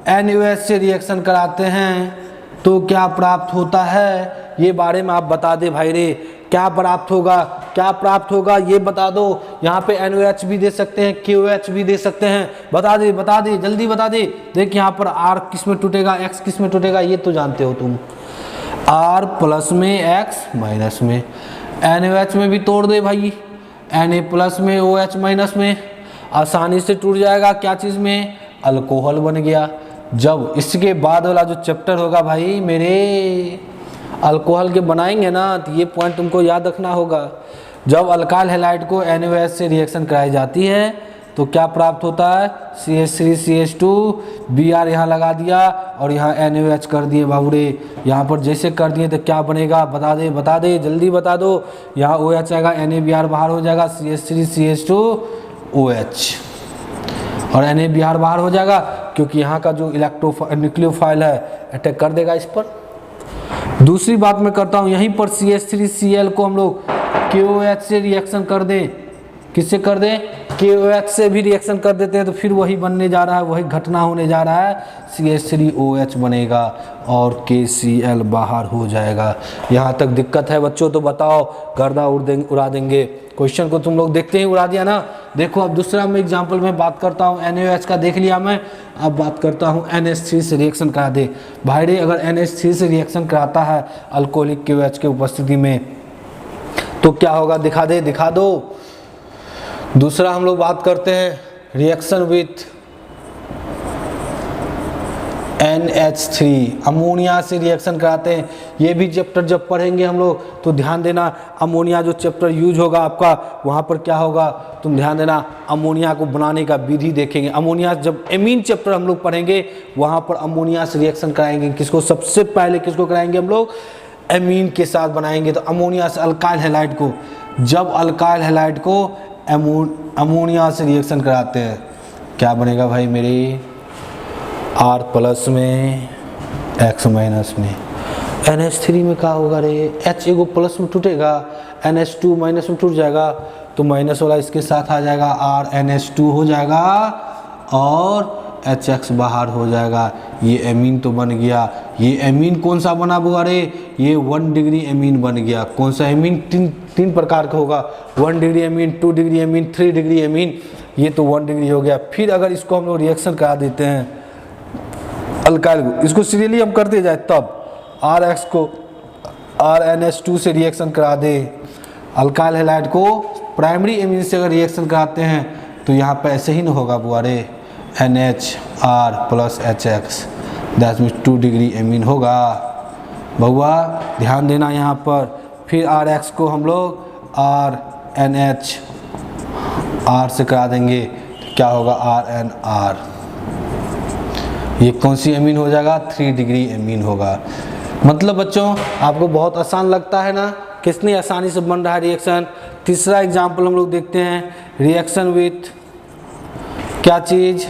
NaOH से रिएक्शन कराते हैं तो क्या प्राप्त होता है, ये बारे में आप बता दे भाई रे। क्या प्राप्त होगा, क्या प्राप्त होगा ये बता दो। यहाँ पे NaOH भी दे सकते हैं, KOH भी दे सकते हैं। बता दे जल्दी बता दे। देख यहाँ पर R किस में टूटेगा, X किस में टूटेगा, ये तो जानते हो तुम। R प्लस में, X माइनस में। NaOH में भी तोड़ दे भाई, Na प्लस में, OH माइनस में, आसानी से टूट जाएगा। क्या चीज़ में, अल्कोहल बन गया। जब इसके बाद वाला जो चैप्टर होगा भाई मेरे, अल्कोहल के बनाएंगे ना, तो ये पॉइंट तुमको याद रखना होगा। जब अल्काइल हैलाइड को NaOH से रिएक्शन कराई जाती है तो क्या प्राप्त होता है, CH3CH2, Br यहाँ लगा दिया और यहाँ NaOH कर दिए बाबूरे। यहाँ पर जैसे कर दिए तो क्या बनेगा, बता दे जल्दी बता दो। यहाँ OH आएगा, NaBr बाहर हो जाएगा, CH3CH2 OH और NaBr बाहर हो जाएगा, क्योंकि यहाँ का जो न्यूक्लियोफाइल है अटैक कर देगा इस पर। दूसरी बात मैं करता हूँ, यहीं पर CH3Cl को हम लोग KOH से रिएक्शन कर दें। किससे कर दें, KOH से भी रिएक्शन कर देते हैं तो फिर वही बनने जा रहा है, वही घटना होने जा रहा है। CH3OH बनेगा और KCl बाहर हो जाएगा। यहाँ तक दिक्कत है बच्चों तो बताओ, गर्दा उड़ा देंगे। क्वेश्चन को तुम लोग देखते ही उड़ा दिया ना। देखो अब दूसरा मैं एग्जाम्पल में बात करता हूँ, NaOH का देख लिया मैं, अब बात करता हूँ NH3 से रिएक्शन करा दे। भाई रे, अगर NH3 से रिएक्शन कराता है अल्कोहलिक KOH के उपस्थिति में तो क्या होगा, दिखा दो। दूसरा हम लोग बात करते हैं रिएक्शन विथ NH3, अमोनिया से रिएक्शन कराते हैं। ये भी चैप्टर जब पढ़ेंगे हम लोग तो ध्यान देना, अमोनिया जो चैप्टर यूज होगा आपका वहाँ पर क्या होगा, तुम ध्यान देना, अमोनिया को बनाने का विधि देखेंगे। अमोनिया जब एमीन चैप्टर हम लोग पढ़ेंगे वहाँ पर अमोनिया से रिएक्शन कराएंगे। किसको सबसे पहले किसको कराएंगे हम लोग, एमीन के साथ बनाएंगे। तो अमोनिया से अल्काइल हैलाइड को, जब अल्काइल हैलाइड को अमोनिया से रिएक्शन कराते हैं क्या बनेगा भाई मेरे, R प्लस में X माइनस में। NH3 में क्या होगा रे, H एगो प्लस में टूटेगा, NH2 माइनस में टूट जाएगा, तो माइनस वाला इसके साथ आ जाएगा, RNH2 हो जाएगा और HX बाहर हो जाएगा। ये एमीन तो बन गया। ये एमीन कौन सा बना हुआ रे, ये 1 डिग्री एमीन बन गया। कौन सा एमीन, तीन प्रकार का होगा, 1 degree amine, 2 degree amine, 3 degree amine. ये तो 1 डिग्री हो गया। फिर अगर इसको हम लोग रिएक्शन करा देते हैं अल्काइल को, इसको सीरियली हम करते जाए तब RX को RNH2 से रिएक्शन करा दे, अल्काइल हैलाइड को प्राइमरी एमीन से अगर रिएक्शन कराते हैं तो यहाँ पे ऐसे ही ना होगा बुआरे, NHR plus HX that means 2 degree amine होगा बहुआ, ध्यान देना यहाँ पर। फिर RX को हम लोग RNH R से करा देंगे तो क्या होगा, RNR। ये कौन सी एमीन हो जाएगा, 3 डिग्री एमीन होगा। मतलब बच्चों आपको बहुत आसान लगता है ना, कितनी आसानी से बन रहा है रिएक्शन। तीसरा एग्जाम्पल हम लोग देखते हैं, रिएक्शन विथ क्या चीज़,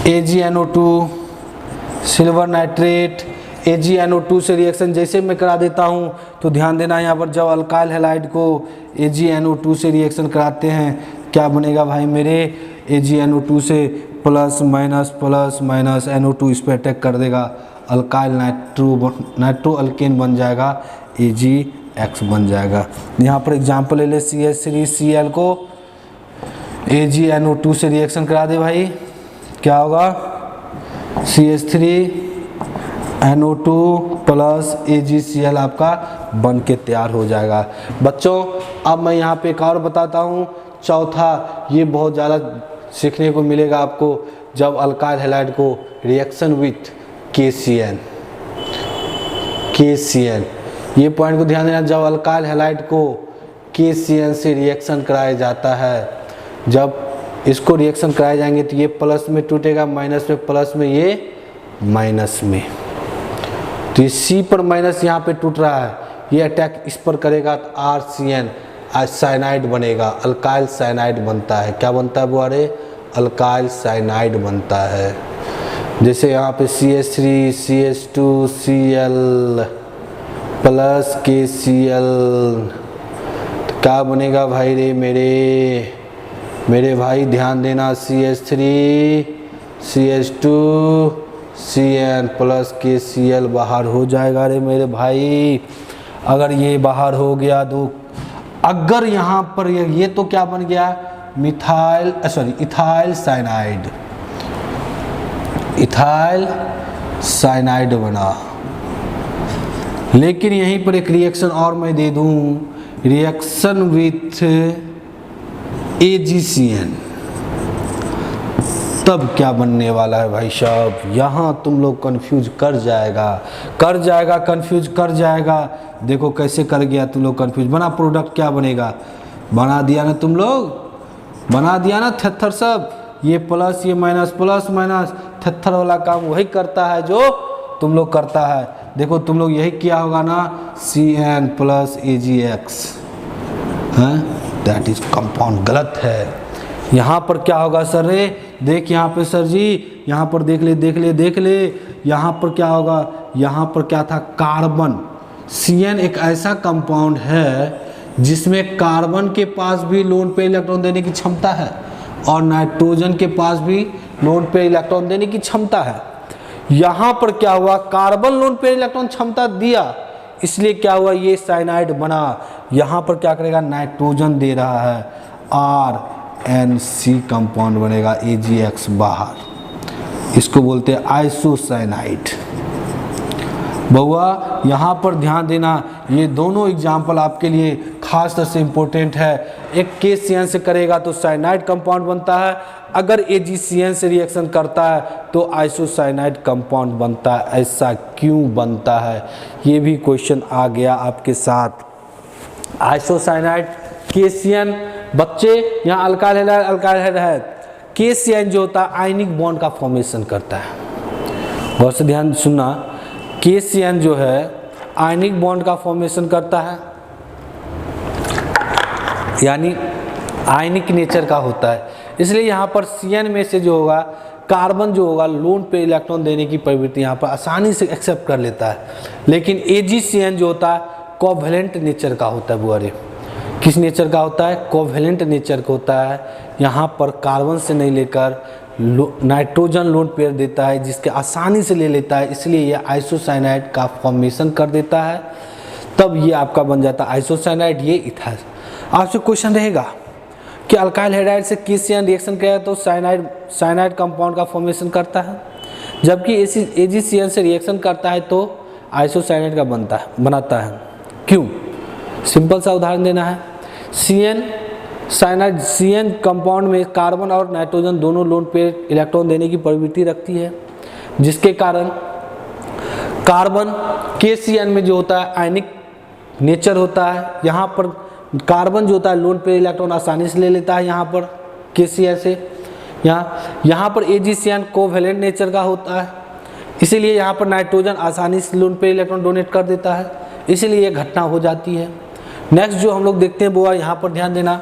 AgNO2 सिल्वर नाइट्रेट। AgNO2 से रिएक्शन जैसे मैं करा देता हूँ तो ध्यान देना यहाँ पर, जब अल्काइल हैलाइड को AgNO2 से रिएक्शन कराते हैं क्या बनेगा भाई मेरे, AgNO2 से प्लस माइनस NO2 इस पर अटैक कर देगा, अल्काइल नाइट्रो अल्केन बन जाएगा, AgX बन जाएगा। यहाँ पर एग्जाम्पल ले ले, CH3Cl को AgNO2 से रिएक्शन करा दे भाई, क्या होगा, CH3NO2 प्लस AgCl आपका बन के तैयार हो जाएगा। बच्चों अब मैं यहाँ पे एक और बताता हूँ, चौथा, ये बहुत ज़्यादा सीखने को मिलेगा आपको, जब अल्काइल हैलाइड को रिएक्शन विथ KCl, ये पॉइंट को ध्यान देना, जब अल्काइल हैलाइड को KCl से रिएक्शन कराया जाता है, जब इसको रिएक्शन कराए जाएंगे तो ये प्लस में टूटेगा, माइनस में प्लस में, ये माइनस में, तो ये C पर माइनस यहाँ पे टूट रहा है, ये अटैक इस पर करेगा तो RCN साइनाइड बनेगा, अल्काइल साइनाइड बनता है। क्या बनता है बुआरे, अल्काइल साइनाइड बनता है। जैसे यहाँ पे CH3 CH2Cl प्लस KCl, तो क्या बनेगा भाई रे मेरे भाई ध्यान देना, CH3 CH2Cn प्लस KCl बाहर हो जाएगा रे मेरे भाई। अगर ये बाहर हो गया तो अगर यहाँ पर ये तो क्या बन गया, इथाइल साइनाइड बना। लेकिन यहीं पर एक रिएक्शन और मैं दे दूं, रिएक्शन विथ AgCN, तब क्या बनने वाला है भाई साहब, यहाँ तुम लोग कंफ्यूज कर जाएगा। देखो कैसे कर गया तुम लोग कंफ्यूज, बना प्रोडक्ट क्या बनेगा, बना दिया ना तुम लोग, बना दिया ना थत्थर सब, ये प्लस ये माइनस प्लस माइनस, थत्थर वाला काम वही करता है जो तुम लोग करता है। देखो तुम लोग यही किया होगा ना, CN plus AgX, that is compound, गलत है। यहाँ पर क्या होगा सर रे, देख यहाँ पे सर जी, यहाँ पर देख ले, यहाँ पर क्या होगा, यहाँ पर क्या था, कार्बन। CN एक ऐसा कंपाउंड है जिसमें कार्बन के पास भी लोन पे इलेक्ट्रॉन देने की क्षमता है और नाइट्रोजन के पास भी लोन पे इलेक्ट्रॉन देने की क्षमता है। यहाँ पर क्या हुआ, कार्बन लोन पे इलेक्ट्रॉन क्षमता दिया, इसलिए क्या हुआ, ये साइनाइड बना। यहाँ पर क्या करेगा, नाइट्रोजन दे रहा है, RNC कंपाउंड बनेगा, AgX बाहर, इसको बोलते हैं आइसोसाइनाइड। बउआ यहाँ पर ध्यान देना, ये दोनों एग्जाम्पल आपके लिए खास तरह से इम्पोर्टेंट है। एक KCN से करेगा तो साइनाइड कंपाउंड बनता है, अगर AgCN से रिएक्शन करता है तो आइसोसाइनाइड कंपाउंड बनता है। ऐसा क्यों बनता है, ये भी क्वेश्चन आ गया आपके साथ। आइसोसाइनाइड KCN, बच्चे यहाँ अल्काइल हैलाइड KCN जो होता है आयनिक बॉन्ड का फॉर्मेशन करता है। बहुत से ध्यान सुनना, KCN जो है आयनिक बॉन्ड का फॉर्मेशन करता है, यानी आयनिक नेचर का होता है। इसलिए यहाँ पर CN में से जो होगा कार्बन जो होगा लोन पे इलेक्ट्रॉन देने की प्रवृत्ति यहाँ पर आसानी से एक्सेप्ट कर लेता है। लेकिन AgCN जो होता है कोवैलेंट नेचर का होता है। बुआरे किस नेचर का होता है, कोवैलेंट नेचर का होता है। यहाँ पर कार्बन से नहीं लेकर नाइट्रोजन लोन पेयर देता है, जिसके आसानी से ले लेता है, इसलिए ये आइसोसाइनाइड का फॉर्मेशन कर देता है। तब ये आपका बन जाता है आइसोसाइनाइड, ये इथाइल। आपसे क्वेश्चन रहेगा कि अल्काइल हैलाइड से KCN रिएक्शन किया है तो साइनाइड कंपाउंड का फॉर्मेशन करता है, जबकि AgCN से रिएक्शन करता है तो आइसोसाइनाइड का बनाता है। क्यों? सिंपल सा उदाहरण देना है। CN कंपाउंड में कार्बन और नाइट्रोजन दोनों लोन पेयर इलेक्ट्रॉन देने की प्रवृत्ति रखती है, जिसके कारण कार्बन KCN में जो होता है आयनिक नेचर होता है। यहाँ पर कार्बन जो होता है लोन पेयर इलेक्ट्रॉन आसानी से ले लेता है यहाँ पर KCN से। यहाँ पर AgCN कोवैलेंट नेचर का होता है, इसीलिए यहाँ पर नाइट्रोजन आसानी से लोन पेयर इलेक्ट्रॉन डोनेट कर देता है, इसीलिए ये घटना हो जाती है। नेक्स्ट जो हम लोग देखते हैं बुआ, यहाँ पर ध्यान देना,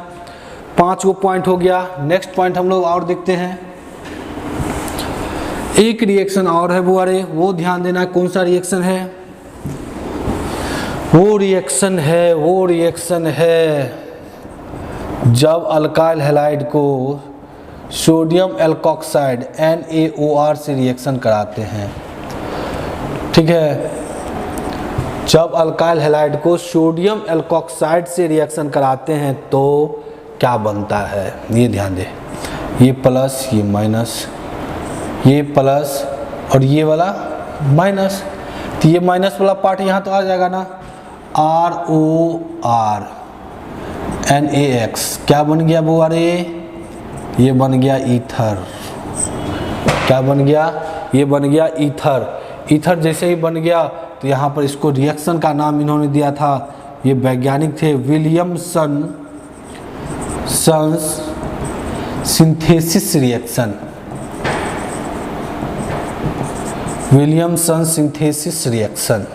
5 गो पॉइंट हो गया। नेक्स्ट पॉइंट हम लोग और देखते हैं, एक रिएक्शन और है बुआ रे, वो ध्यान देना कौन सा रिएक्शन है। वो रिएक्शन है जब अल्काइल हैलाइड को सोडियम एल्कोक्साइड NaOR से रिएक्शन कराते हैं। ठीक है, जब अल्काइल हैलाइड को सोडियम एल्कोक्साइड से रिएक्शन कराते हैं तो क्या बनता है, ये ध्यान दे। ये प्लस, ये माइनस, ये प्लस और ये वाला माइनस, तो ये माइनस वाला पार्ट यहाँ तो आ जाएगा ना, ROR NaX क्या बन गया वो, अरे ये बन गया ईथर। क्या बन गया, ये बन गया ईथर। ईथर जैसे ही बन गया तो यहाँ पर इसको रिएक्शन का नाम इन्होंने दिया था, ये वैज्ञानिक थे Williamson synthesis reaction. Williamson synthesis reaction,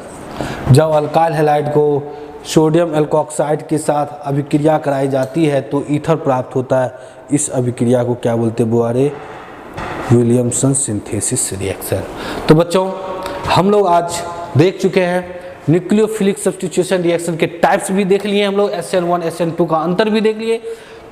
जब अल्काइल हैलाइड को सोडियम एल्कोक्साइड के साथ अभिक्रिया कराई जाती है तो ईथर प्राप्त होता है। इस अभिक्रिया को क्या बोलते हैं बुआरे, विलियमसन सिंथेसिस रिएक्शन। तो बच्चों हम लोग आज देख चुके हैं न्यूक्लियोफिलिक सब्स्टिट्यूशन रिएक्शन के टाइप्स भी देख लिए हम लोग, SN1 SN2 का अंतर भी देख लिए,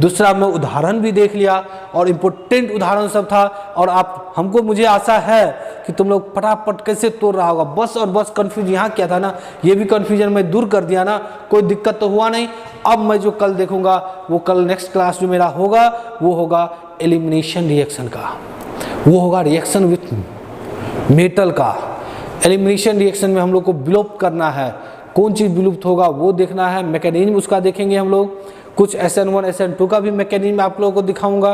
दूसरा हमने उदाहरण भी देख लिया और इम्पोर्टेंट उदाहरण सब था। और आप मुझे आशा है कि तुम लोग फटाफट कैसे तोड़ रहा होगा। बस और बस कंफ्यूज यहाँ क्या था ना, ये भी कंफ्यूजन मैं दूर कर दिया ना, कोई दिक्कत तो हुआ नहीं। अब मैं जो कल देखूंगा वो कल नेक्स्ट क्लास जो मेरा होगा वो होगा एलिमिनेशन रिएक्शन का, वो होगा रिएक्शन विथ मेटल का। एलिमिनेशन रिएक्शन में हम लोग को विलुप्त करना है, कौन चीज़ विलुप्त होगा वो देखना है, मैकेनिज्म उसका देखेंगे हम लोग। कुछ SN1 SN2 का भी मैकेनिज्म आप लोगों को दिखाऊंगा।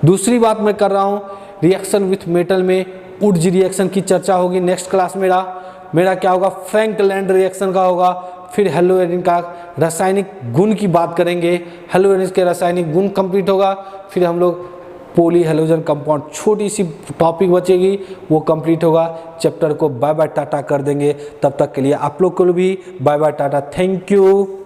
दूसरी बात मैं कर रहा हूँ रिएक्शन विथ मेटल में उड्ज रिएक्शन की चर्चा होगी नेक्स्ट क्लास। मेरा क्या होगा, फ्रैंकलैंड रिएक्शन का होगा। फिर हेलोएरिन का रासायनिक गुण की बात करेंगे, हेलोएरिन के रासायनिक गुण कंप्लीट होगा। फिर हम लोग पॉली हेलोजन कंपाउंड, छोटी सी टॉपिक बचेगी वो कंप्लीट होगा। चैप्टर को बाय बाय टाटा कर देंगे। तब तक के लिए आप लोग को भी bye bye tata, thank you.